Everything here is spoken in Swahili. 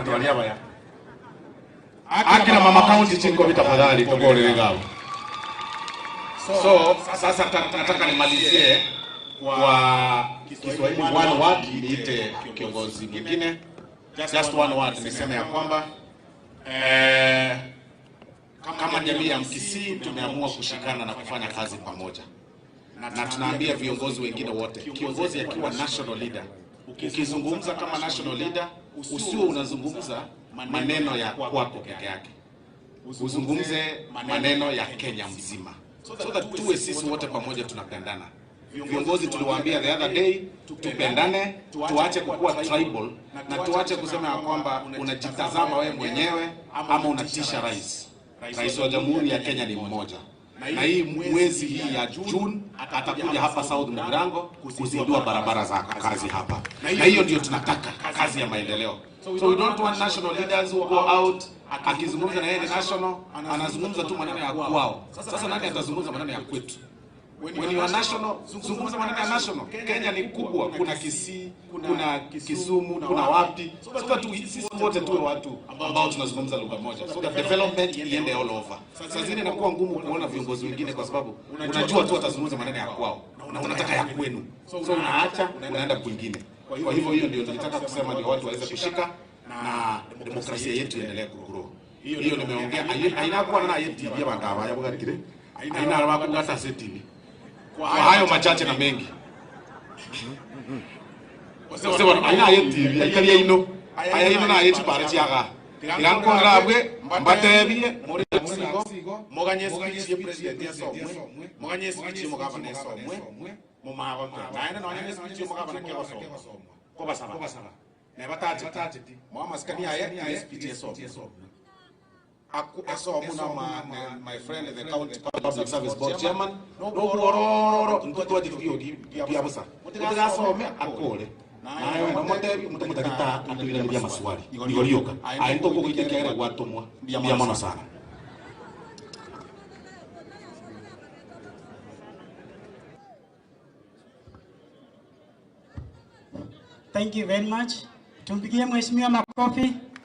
wali hapa ya akina mama county chini kwa tafadhali tokole ngao. So sasa nataka nimalizie kwa Kiswahili one word niite kiongozi mwingine. Just one word niseme ya kwamba kama jamii ya Mkisii tumeamua kushikana na kufanya kazi pamoja. Na tunaambia viongozi wengine wote, kiongozi akiwa national leader, ukizungumza kama national leader, usiwe unazungumza maneno ya kwako peke yake. Uzungumze maneno ya Kenya mzima. So that tuwe sisi wote pamoja tunapendana. Viongozi tuliwaambia the other day, tupendane, tuache kukua tribal na tuache kusema ya kwamba unajitazama wewe mwenyewe ama unatisha rais. Rais wa Jamhuri ya Kenya ni mmoja. Na hii mwezi hii ya June atakuja hapa South Mugirango kuzindua barabara za kazi hapa. Na hiyo ndio tunataka, kazi ya maendeleo. So we don't want national leaders who go out akizungumza na yeye national anazungumza tu maneno ya kwao. Sasa nani atazungumza maneno ya kwetu? When you are national, zungumza maneno ya national. Kenya ni kubwa, kuna Kisii, kuna Kisumu, kuna wapi. So that sisi wote tuwe watu ambao tunazungumza lugha moja. So that development iende all over. Sasa zingine inakuwa ngumu kuona viongozi wengine kwa sababu unajua tu atazungumza maneno ya kwao na unataka ya kwenu. So unaacha unaenda kwingine. Kwa hivyo hiyo ndio nilitaka kusema ndio watu waweze kushika na demokrasia yetu iendelee kugrow. Hiyo nimeongea hainakuwa na yeti ya bandaba ya bugatire. Haina wakugata setini. Kwa hayo machache na mengi. Wasema haina yeti ikalia ino. Aya ino na yeti pare chiaga. Tiranko rabwe mbatebie muri sigo moganye speech ya president ya somwe. Moganye speech ya mugabane somwe. Mumago naenda no anya speech ya mugabane ke somwe. Ko basaba. Ne batati. Mo maskani aya speech ya somwe. My friend the county public service board chairman no bororo ntoto dikio dia busa mutiga some akole nayo mutakita atubira bya maswali igorioka aento ko kitekere gwatomwa bya mono sana. Thank you very much. Tumpigie mheshimiwa makofi.